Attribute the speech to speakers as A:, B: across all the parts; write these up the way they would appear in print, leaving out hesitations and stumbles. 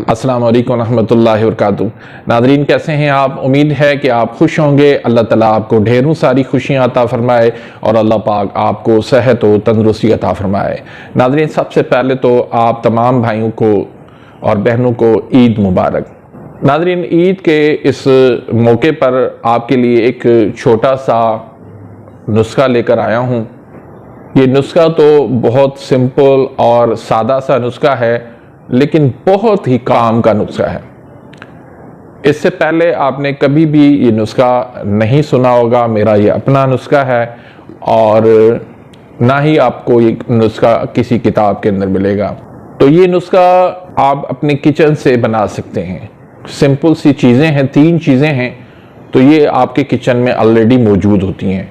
A: अस्सलाम वालेकुम रहमतुल्लाहि व बरकातुहू। नादरीन, कैसे हैं आप? उम्मीद है कि आप खुश होंगे। अल्लाह ताला आपको ढेरों सारी खुशियां अता फरमाए और अल्लाह पाक आपको सेहत व तंदुरुस्ती अता फरमाए। नादरीन, सबसे पहले तो आप तमाम भाइयों को और बहनों को ईद मुबारक। नादरीन, ईद के इस मौके पर आपके लिए एक छोटा सा नुस्खा लेकर आया हूँ। ये नुस्खा तो बहुत सिंपल और सादा सा नुस्खा है, लेकिन बहुत ही काम का नुस्खा है। इससे पहले आपने कभी भी ये नुस्खा नहीं सुना होगा। मेरा ये अपना नुस्खा है और ना ही आपको ये नुस्खा किसी किताब के अंदर मिलेगा। तो ये नुस्खा आप अपने किचन से बना सकते हैं। सिंपल सी चीज़ें हैं, 3 चीज़ें हैं, तो ये आपके किचन में ऑलरेडी मौजूद होती हैं।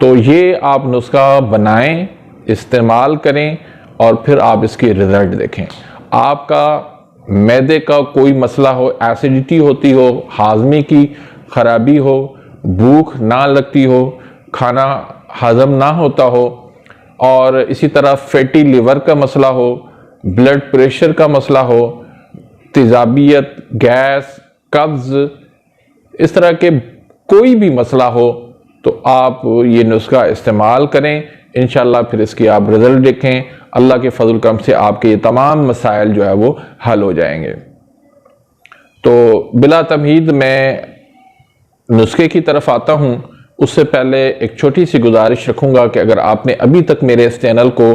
A: तो ये आप नुस्खा बनाएं, इस्तेमाल करें और फिर आप इसकी रिजल्ट देखें। आपका मैदे का कोई मसला हो, एसिडिटी होती हो, हाजमे की खराबी हो, भूख ना लगती हो, खाना हजम ना होता हो, और इसी तरह फैटी लिवर का मसला हो, ब्लड प्रेशर का मसला हो, तेजाबियत, गैस, कब्ज़, इस तरह के कोई भी मसला हो, तो आप ये नुस्खा इस्तेमाल करें। इंशाल्लाह फिर इसकी आप रिजल्ट देखें। अल्लाह के फजल करम से आपके ये तमाम मसाइल जो है वो हल हो जाएंगे। तो बिला तमहीद मैं नुस्खे की तरफ आता हूँ। उससे पहले एक छोटी सी गुजारिश रखूँगा कि अगर आपने अभी तक मेरे इस चैनल को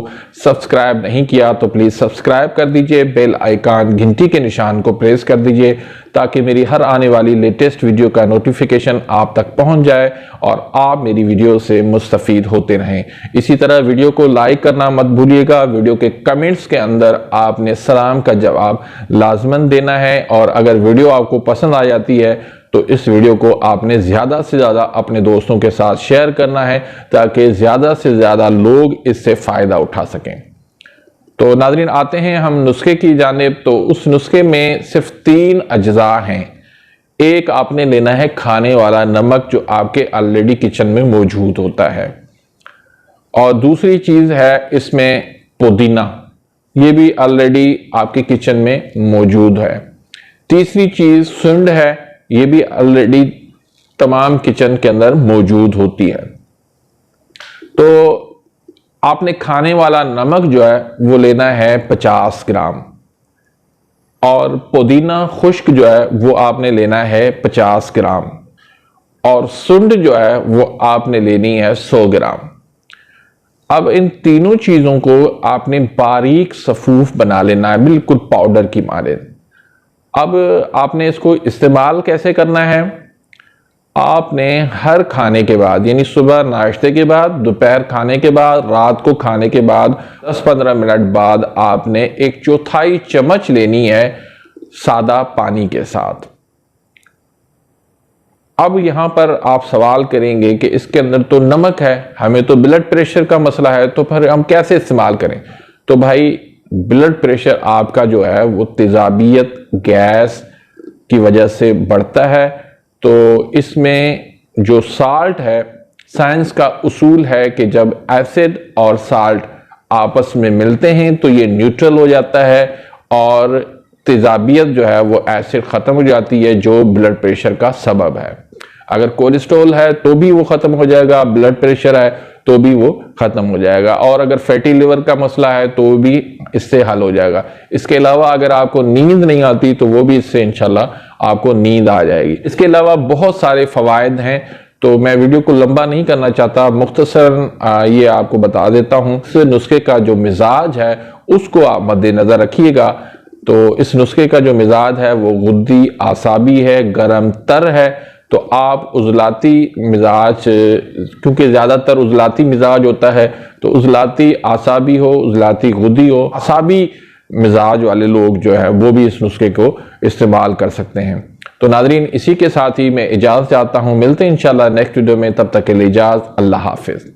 A: सब्सक्राइब नहीं किया तो प्लीज़ सब्सक्राइब कर दीजिए। बेल आइकन घंटी के निशान को प्रेस कर दीजिए ताकि मेरी हर आने वाली लेटेस्ट वीडियो का नोटिफिकेशन आप तक पहुंच जाए और आप मेरी वीडियो से मुस्तफ़ीद होते रहें। इसी तरह वीडियो को लाइक करना मत भूलिएगा। वीडियो के कमेंट्स के अंदर आपने सलाम का जवाब लाजमन देना है, और अगर वीडियो आपको पसंद आ जाती है तो इस वीडियो को आपने ज़्यादा से ज़्यादा अपने दोस्तों के साथ शेयर करना है ताकि ज़्यादा से ज़्यादा लोग इससे फ़ायदा उठा सकें। तो नाज़रीन, आते हैं हम नुस्खे की जानिब। तो उस नुस्खे में सिर्फ 3 अज्जा हैं। एक आपने लेना है खाने वाला नमक, जो आपके ऑलरेडी किचन में मौजूद होता है, और दूसरी चीज़ है इसमें पुदीना, ये भी ऑलरेडी आपके किचन में मौजूद है। तीसरी चीज़ सुंड है, ये भी ऑलरेडी तमाम किचन के अंदर मौजूद होती है। तो आपने खाने वाला नमक जो है वो लेना है 50 ग्राम, और पुदीना खुश्क जो है वो आपने लेना है 50 ग्राम, और सुंड जो है वो आपने लेनी है 100 ग्राम। अब इन तीनों चीज़ों को आपने बारीक सफूफ बना लेना है, बिल्कुल पाउडर की मारे। अब आपने इसको इस्तेमाल कैसे करना है? आपने हर खाने के बाद, यानी सुबह नाश्ते के बाद, दोपहर खाने के बाद, रात को खाने के बाद 10-15 मिनट बाद आपने 1/4 चम्मच लेनी है सादा पानी के साथ। अब यहां पर आप सवाल करेंगे कि इसके अंदर तो नमक है, हमें तो ब्लड प्रेशर का मसला है, तो फिर हम कैसे इस्तेमाल करें? तो भाई, ब्लड प्रेशर आपका जो है वो तेजाबियत, गैस की वजह से बढ़ता है। तो इसमें जो साल्ट है, साइंस का उसूल है कि जब एसिड और साल्ट आपस में मिलते हैं तो ये न्यूट्रल हो जाता है, और तेजाबियत जो है वो एसिड ख़त्म हो जाती है जो ब्लड प्रेशर का सबब है। अगर कोलेस्ट्रॉल है तो भी वो ख़त्म हो जाएगा, ब्लड प्रेशर है तो भी वो ख़त्म हो जाएगा, और अगर फैटी लिवर का मसला है तो भी इससे हल हो जाएगा। इसके अलावा अगर आपको नींद नहीं आती तो वो भी इससे इंशाल्लाह आपको नींद आ जाएगी। इसके अलावा बहुत सारे फ़वाइद हैं, तो मैं वीडियो को लंबा नहीं करना चाहता, मुख्तसरन ये आपको बता देता हूँ। इस नुस्खे का जो मिजाज है उसको आप मद्देनज़र रखिएगा। तो इस नुस्खे का जो मिजाज है वो गुद्दी आसाबी है, गर्म तर है। तो आप उजलाती मिजाज, क्योंकि ज़्यादातर उजलाती मिजाज होता है, तो उजलाती आसाबी हो, उजलाती गुद्दी हो, आसाबी मिजाज वाले लोग जो है वो भी इस नुस्खे को इस्तेमाल कर सकते हैं। तो नाज़रीन, इसी के साथ ही मैं इजाज़त चाहता हूँ। मिलते हैं इंशाल्लाह नेक्स्ट वीडियो में, तब तक के लिए इजाज़त। अल्लाह हाफिज़।